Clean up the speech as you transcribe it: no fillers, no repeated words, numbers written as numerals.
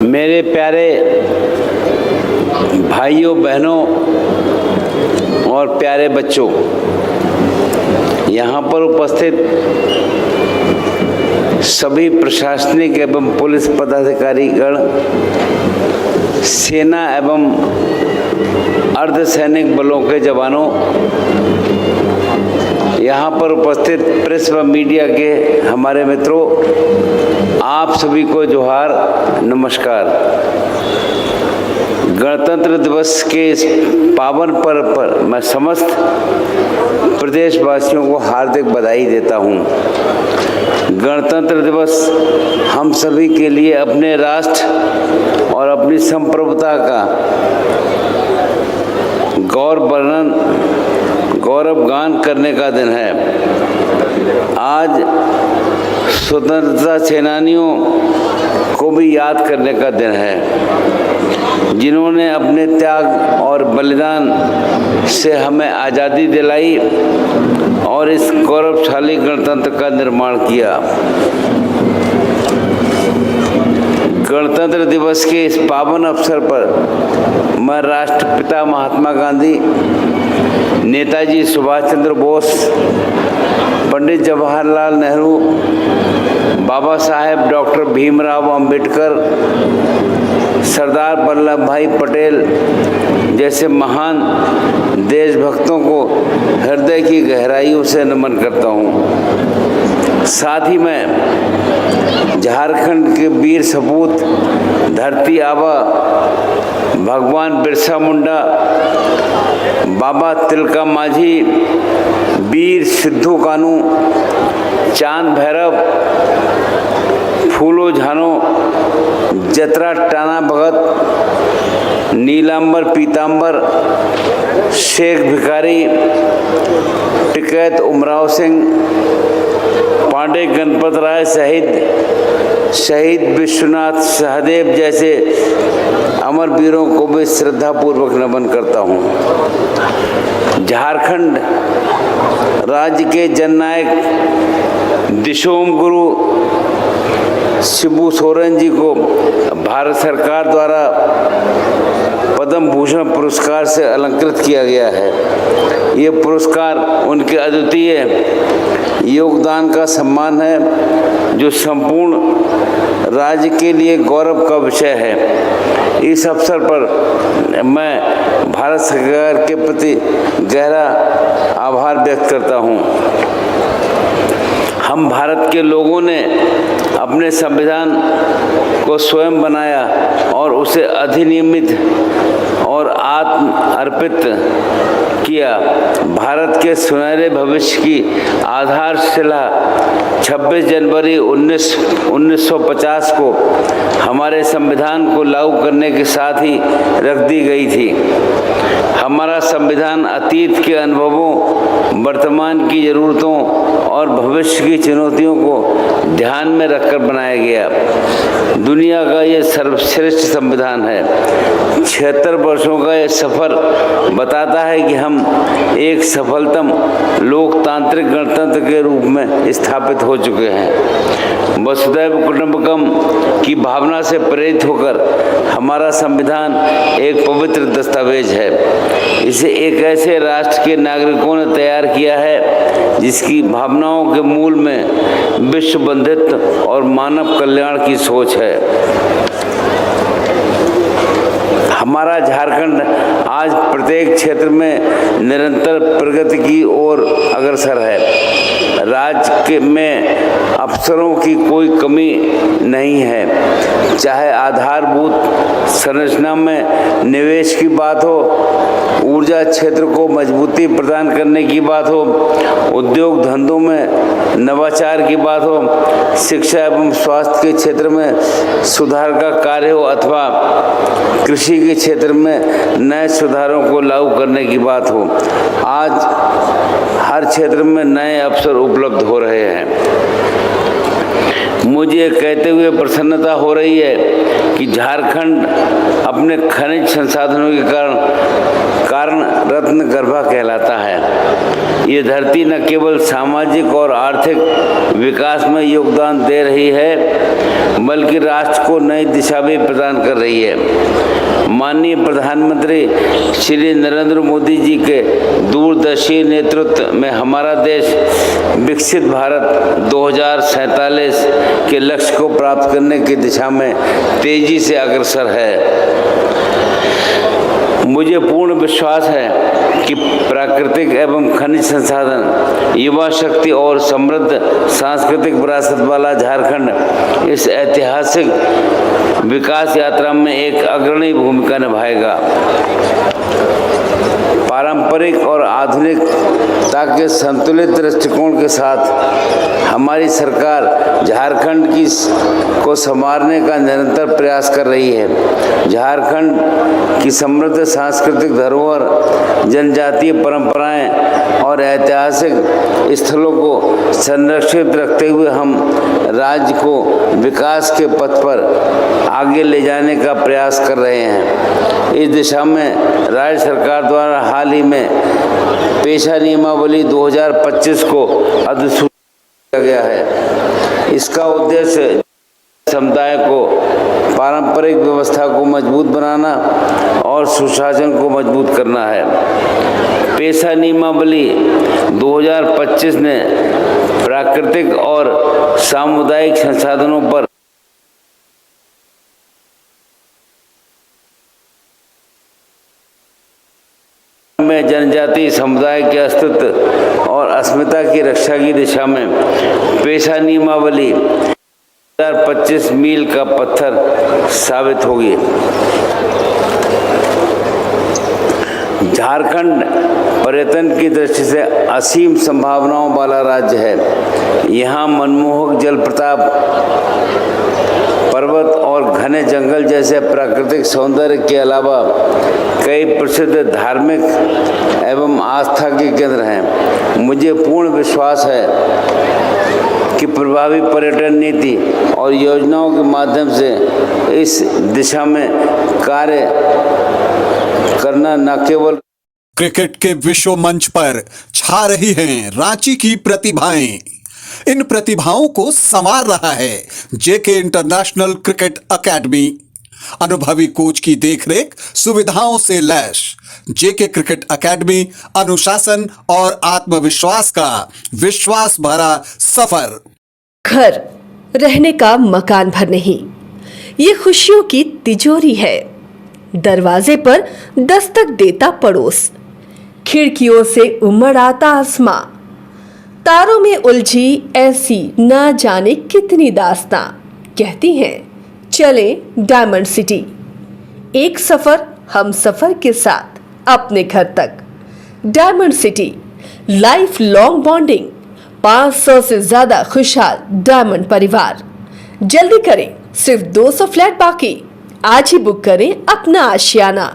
मेरे प्यारे भाइयों बहनों और प्यारे बच्चों, यहाँ पर उपस्थित सभी प्रशासनिक एवं पुलिस पदाधिकारीगण, सेना एवं अर्धसैनिक बलों के जवानों, यहाँ पर उपस्थित प्रेस व मीडिया के हमारे मित्रों, आप सभी को जोहार, नमस्कार। गणतंत्र दिवस के इस पावन पर्व पर मैं समस्त प्रदेशवासियों को हार्दिक बधाई देता हूँ। गणतंत्र दिवस हम सभी के लिए अपने राष्ट्र और अपनी संप्रभुता का गौरव गान करने का दिन है। आज स्वतंत्रता सेनानियों को भी याद करने का दिन है, जिन्होंने अपने त्याग और बलिदान से हमें आज़ादी दिलाई और इस गौरवशाली गणतंत्र का निर्माण किया। गणतंत्र दिवस के इस पावन अवसर पर मैं राष्ट्रपिता महात्मा गांधी, नेताजी सुभाष चंद्र बोस, पंडित जवाहरलाल नेहरू, बाबा साहेब डॉक्टर भीमराव अंबेडकर, सरदार वल्लभ भाई पटेल जैसे महान देशभक्तों को हृदय की गहराइयों से नमन करता हूँ। साथ ही मैं झारखंड के वीर सपूत धरती आबा भगवान बिरसा मुंडा, बाबा तिलका माझी, वीर सिद्धू कानू, चांद भैरव, फूलो झानो, जतरा टाना भगत, नीलांबर पीतांबर, शेख भिखारी, टिकैत उमराव सिंह, पांडे गणपत राय सहित शहीद विश्वनाथ सहदेव जैसे अमर वीरों को भी श्रद्धापूर्वक नमन करता हूँ। झारखंड राज्य के जननायक दिशोम गुरु शिबू सोरेन जी को भारत सरकार द्वारा पद्म भूषण पुरस्कार से अलंकृत किया गया है। ये पुरस्कार उनके अद्वितीय योगदान का सम्मान है, जो संपूर्ण राज्य के लिए गौरव का विषय है। इस अवसर पर मैं भारत सरकार के प्रति गहरा आभार व्यक्त करता हूँ। हम भारत के लोगों ने अपने संविधान को स्वयं बनाया और उसे अधिनियमित और आत्म अर्पित किया। भारत के सुनहरे भविष्य की आधारशिला 26 जनवरी 1950 को हमारे संविधान को लागू करने के साथ ही रख दी गई थी। हमारा संविधान अतीत के अनुभवों, वर्तमान की ज़रूरतों और भविष्य की चुनौतियों को ध्यान में रखकर बनाया गया। दुनिया का ये सर्वश्रेष्ठ संविधान है। 76 वर्षों का ये सफ़र बताता है कि हम एक सफलतम लोकतांत्रिक गणतंत्र के रूप में स्थापित हो चुके हैं। वसुधैव कुटुंबकम की भावना से प्रेरित होकर हमारा संविधान एक पवित्र दस्तावेज है। इसे एक ऐसे राष्ट्र के नागरिकों ने तैयार किया है जिसकी भावनाओं के मूल में विश्व बंधुत्व और मानव कल्याण की सोच है। हमारा झारखंड आज प्रत्येक क्षेत्र में निरंतर प्रगति की ओर अग्रसर है। राज्य में अवसरों की कोई कमी नहीं है, चाहे आधारभूत संरचना में निवेश की बात हो, ऊर्जा क्षेत्र को मजबूती प्रदान करने की बात हो, उद्योग धंधों में नवाचार की बात हो, शिक्षा एवं स्वास्थ्य के क्षेत्र में सुधार का कार्य हो, अथवा कृषि के क्षेत्र में नए सुधारों को लागू करने की बात हो। आज हर क्षेत्र में नए अवसर उपलब्ध हो रहे हैं। मुझे कहते हुए प्रसन्नता हो रही है कि झारखंड अपने खनिज संसाधनों के कारण रत्न गर्भा कहलाता है। ये धरती न केवल सामाजिक और आर्थिक विकास में योगदान दे रही है, बल्कि राष्ट्र को नई दिशा भी प्रदान कर रही है। माननीय प्रधानमंत्री श्री नरेंद्र मोदी जी के दूरदर्शी नेतृत्व में हमारा देश विकसित भारत 2047 के लक्ष्य को प्राप्त करने की दिशा में तेजी से अग्रसर है। मुझे पूर्ण विश्वास है कि प्राकृतिक एवं खनिज संसाधन, युवा शक्ति और समृद्ध सांस्कृतिक विरासत वाला झारखंड इस ऐतिहासिक विकास यात्रा में एक अग्रणी भूमिका निभाएगा। पारंपरिक और आधुनिकता के संतुलित दृष्टिकोण के साथ हमारी सरकार झारखंड को संवारने का निरंतर प्रयास कर रही है। झारखंड की समृद्ध सांस्कृतिक धरोहर, जनजातीय परंपराएं और ऐतिहासिक स्थलों को संरक्षित रखते हुए हम राज्य को विकास के पथ पर आगे ले जाने का प्रयास कर रहे हैं। इस दिशा में राज्य सरकार द्वारा हाल ही में पेशा नियमावली 2025 को अधिसूचित किया गया है। इसका उद्देश्य समुदाय को पारंपरिक व्यवस्था को मजबूत बनाना और सुशासन को मजबूत करना है। पेशा नियमावली 2025 ने प्राकृतिक और सामुदायिक संसाधनों पर में जनजातीय समुदाय के अस्तित्व और अस्मिता की रक्षा की दिशा में पेशा नियमावली 2025 मील का पत्थर साबित होगी। झारखंड पर्यटन की दृष्टि से असीम संभावनाओं वाला राज्य है। यहाँ मनमोहक जलप्रपात, पर्वत और घने जंगल जैसे प्राकृतिक सौंदर्य के अलावा कई प्रसिद्ध धार्मिक एवं आस्था के केंद्र हैं। मुझे पूर्ण विश्वास है कि प्रभावी पर्यटन नीति और योजनाओं के माध्यम से इस दिशा में कार्य करना न केवल क्रिकेट के विश्व मंच पर छा रही हैं रांची की प्रतिभाएं। इन प्रतिभाओं को संवार रहा है जेके इंटरनेशनल क्रिकेट एकेडमी। अनुभवी कोच की देखरेख, सुविधाओं से लैस जेके क्रिकेट एकेडमी अनुशासन और आत्मविश्वास का विश्वास भरा सफर। घर रहने का मकान भर नहीं, ये खुशियों की तिजोरी है। दरवाजे पर दस्तक देता पड़ोस, खिड़कियों से उमड़ आता आसमां, तारों में उलझी ऐसी न जाने कितनी दास्तां। कहती हैं चले डायमंड सिटी, एक सफर हम सफर के साथ अपने घर तक। Diamond city, life long bonding, 500 से ज्यादा खुशहाल डायमंड परिवार। जल्दी करें, सिर्फ 200 फ्लैट बाकी। आज ही बुक करें अपना आशियाना।